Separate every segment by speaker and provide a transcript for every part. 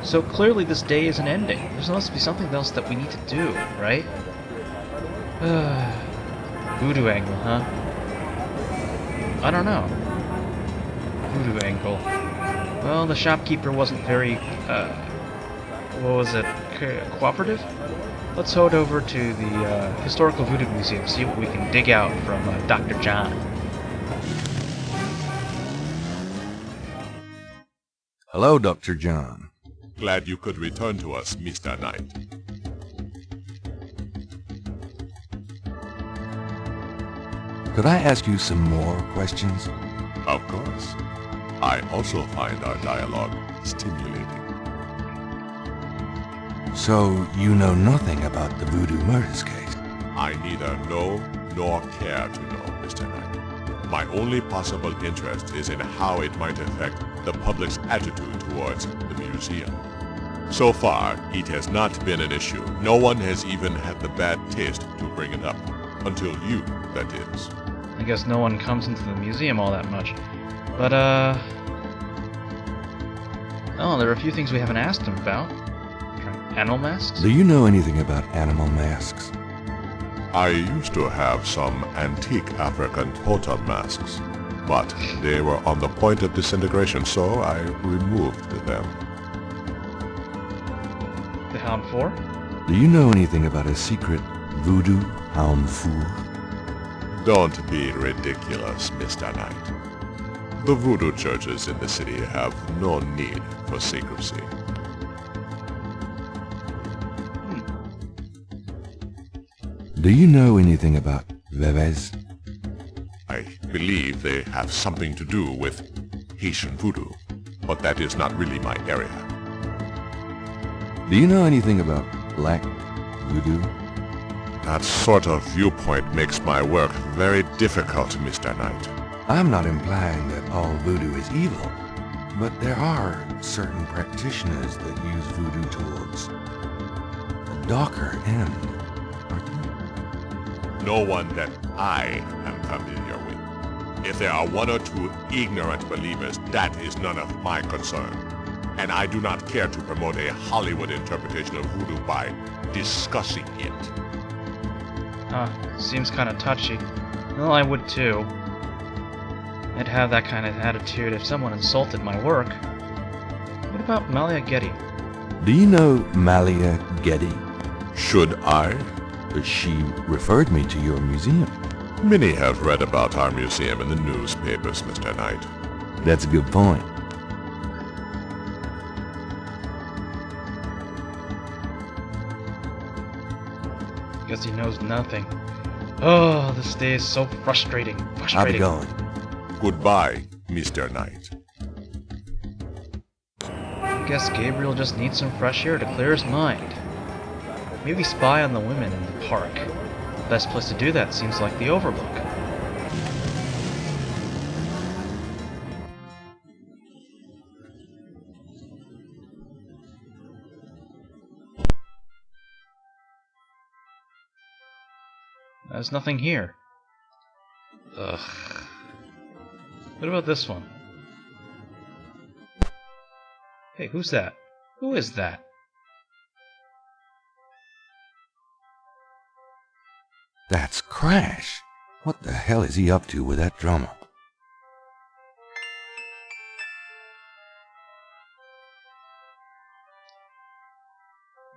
Speaker 1: So clearly this day isn't ending. There must be something else that we need to do, right? Voodoo angle, huh? I don't know. Voodoo angle. Well, the shopkeeper wasn't very, what was it? Cooperative? Let's head over to the Historical Voodoo Museum, see what we can dig out from Dr. John.
Speaker 2: Hello, Dr. John.
Speaker 3: Glad you could return to us, Mr. Knight.
Speaker 2: Could I ask you some more questions?
Speaker 3: Of course. I also find our dialogue stimulating.
Speaker 2: So, you know nothing about the Voodoo murders case?
Speaker 3: I neither know nor care to know, Mr. Knight. My only possible interest is in how it might affect the public's attitude towards the museum. So far, it has not been an issue. No one has even had the bad taste to bring it up. Until you, that is.
Speaker 1: I guess no one comes into the museum all that much. But, oh, there are a few things we haven't asked him about. Animal masks?
Speaker 2: Do you know anything about animal masks?
Speaker 3: I used to have some antique African totem masks, but they were on the point of disintegration, so I removed them.
Speaker 1: The Hound 4?
Speaker 2: Do you know anything about a secret Voodoo Hound Four?
Speaker 3: Don't be ridiculous, Mr. Knight. The voodoo churches in the city have no need for secrecy.
Speaker 2: Do you know anything about Vevez?
Speaker 3: I believe they have something to do with Haitian voodoo, but that is not really my area.
Speaker 2: Do you know anything about Black Voodoo?
Speaker 3: That sort of viewpoint makes my work very difficult, Mr. Knight.
Speaker 2: I'm not implying that all voodoo is evil, but there are certain practitioners that use voodoo towards a darker end, aren't there?
Speaker 3: No one that I am familiar with. If there are one or two ignorant believers, that is none of my concern. And I do not care to promote a Hollywood interpretation of voodoo by discussing it.
Speaker 1: Seems kind of touchy. Well, I would too. I'd have that kind of attitude if someone insulted my work. What about Malia Getty?
Speaker 2: Do you know Malia Getty?
Speaker 3: Should I?
Speaker 2: She referred me to your museum.
Speaker 3: Many have read about our museum in the newspapers, Mr. Knight.
Speaker 2: That's a good point.
Speaker 1: Guess he knows nothing. Oh, this day is so frustrating.
Speaker 2: I'll be going.
Speaker 3: Goodbye, Mr. Knight.
Speaker 1: I guess Gabriel just needs some fresh air to clear his mind. Maybe spy on the women in the park. The best place to do that seems like the Overlook. There's nothing here. Ugh. What about this one? Hey, who's that? Who is that?
Speaker 2: That's Crash. What the hell is he up to with that drummer?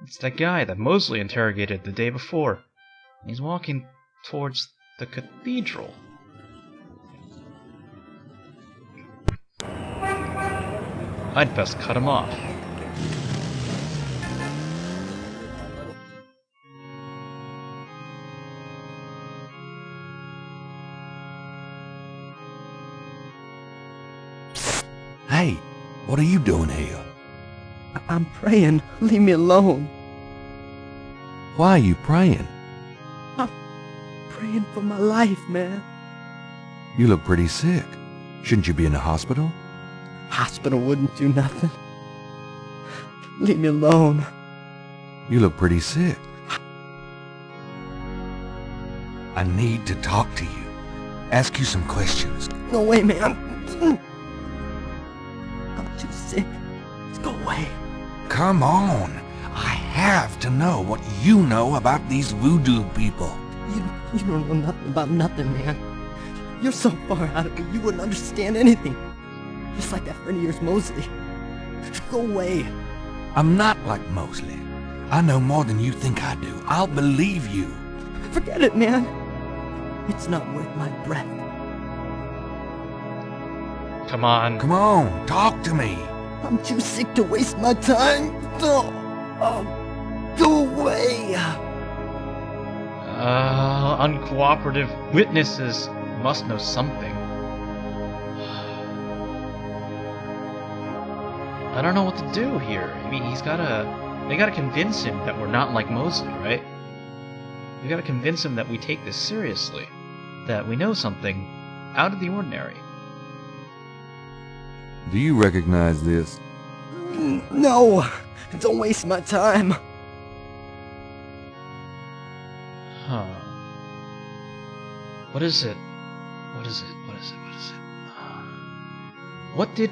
Speaker 1: It's that guy that Mosley interrogated the day before. He's walking towards the cathedral. I'd best cut him off.
Speaker 2: Hey, what are you doing here?
Speaker 4: I'm praying. Leave me alone.
Speaker 2: Why are you praying?
Speaker 4: I'm praying for my life, man.
Speaker 2: You look pretty sick. Shouldn't you be in the hospital?
Speaker 4: Hospital wouldn't do nothing. Leave me alone.
Speaker 2: You look pretty sick. I need to talk to you. Ask you some questions.
Speaker 4: No way, man. I'm too sick. Let's go away.
Speaker 2: come on. I have to know what you know about these voodoo people.
Speaker 4: You don't know nothing about nothing, man. You're so far out of it, you wouldn't understand anything. Just like that friend of yours, Mosley. Go away.
Speaker 2: I'm not like Mosley. I know more than you think I do. I'll believe you.
Speaker 4: Forget it, man. It's not worth my breath.
Speaker 1: Come on.
Speaker 2: Come on, talk to me.
Speaker 4: I'm too sick to waste my time. Oh, go away.
Speaker 1: Uncooperative witnesses must know something. I don't know what to do here. I mean, they gotta convince him that we're not like Mosley, right? We gotta convince him that we take this seriously. That we know something out of the ordinary.
Speaker 2: Do you recognize this?
Speaker 4: No, don't waste my time.
Speaker 1: Huh. What is it? What is it? What did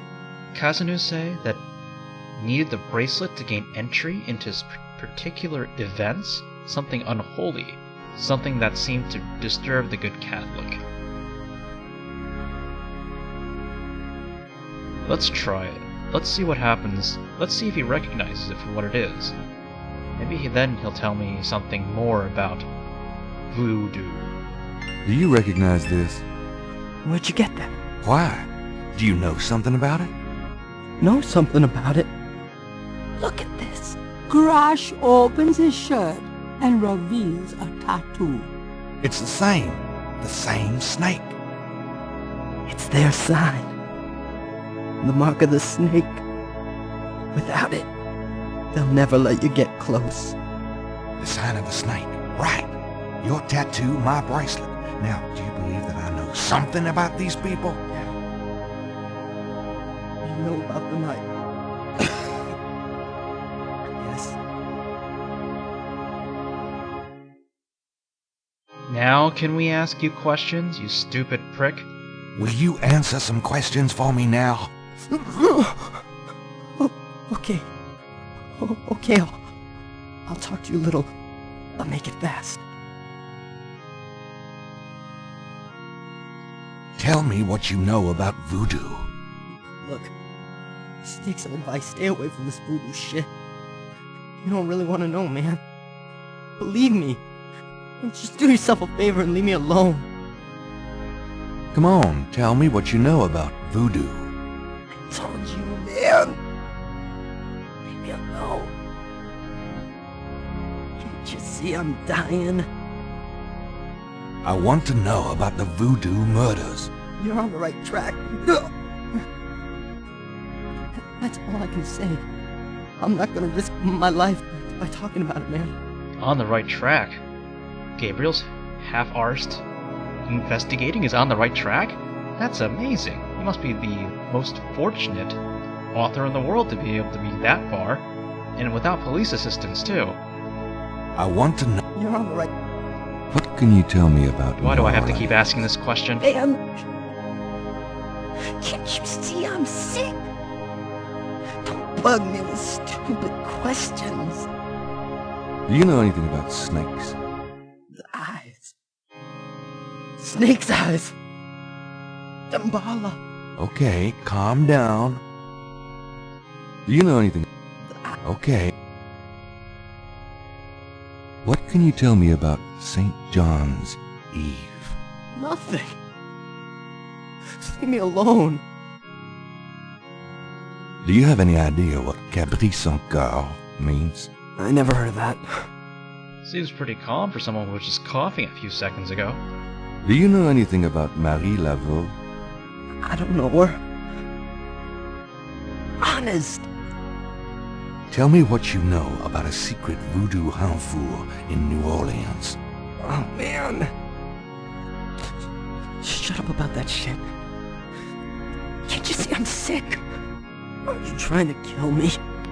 Speaker 1: Kazanu say that needed the bracelet to gain entry into his particular events? Something unholy. Something that seemed to disturb the good Catholic. Let's try it. Let's see what happens. Let's see if he recognizes it for what it is. Maybe then he'll tell me something more about voodoo.
Speaker 2: Do you recognize this?
Speaker 4: Where'd you get that?
Speaker 2: Why? Do you know something about it?
Speaker 4: Know something about it? Look at this.
Speaker 5: Crash opens his shirt and reveals a tattoo.
Speaker 2: It's the same snake.
Speaker 4: It's their sign. The mark of the snake. Without it, they'll never let you get close.
Speaker 2: The sign of the snake. Right. Your tattoo, my bracelet. Now, do you believe that I know something about these people?
Speaker 4: You know about the night. Yes.
Speaker 1: Now can we ask you questions, you stupid prick?
Speaker 2: Will you answer some questions for me now?
Speaker 4: Okay. Okay, I'll talk to you a little. I'll make it fast.
Speaker 2: Tell me what you know about voodoo.
Speaker 4: Look, just take some advice. Stay away from this voodoo shit. You don't really want to know, man. Believe me. Just do yourself a favor and leave me alone.
Speaker 2: Come on, tell me what you know about voodoo.
Speaker 4: I told you, man. Leave me alone. Can't you see I'm dying?
Speaker 2: I want to know about the voodoo murders.
Speaker 4: You're on the right track. That's all I can say. I'm not gonna risk my life by talking about it, man.
Speaker 1: On the right track? Gabriel's half-arsed investigating is on the right track? That's amazing. You must be the most fortunate author in the world to be able to be that far, and without police assistance, too.
Speaker 2: I want to know...
Speaker 4: You're on the right...
Speaker 2: What can you tell me about...
Speaker 1: Why do I have to keep asking this question?
Speaker 4: Man, can't you see I'm sick? Don't bug me with stupid questions.
Speaker 2: Do you know anything about snakes?
Speaker 4: The eyes. Snake's eyes. Dambala.
Speaker 2: Okay, calm down. Do you know anything? Okay. What can you tell me about St. John's Eve?
Speaker 4: Nothing. Just leave me alone.
Speaker 2: Do you have any idea what Cabri Saint Gare means?
Speaker 4: I never heard of that.
Speaker 1: Seems pretty calm for someone who was just coughing a few seconds ago.
Speaker 2: Do you know anything about Marie Laveau?
Speaker 4: I don't know her. Honest.
Speaker 2: Tell me what you know about a secret voodoo hanfour in New Orleans.
Speaker 4: Oh, man. Shut up about that shit. Can't you see I'm sick? Are you trying to kill me?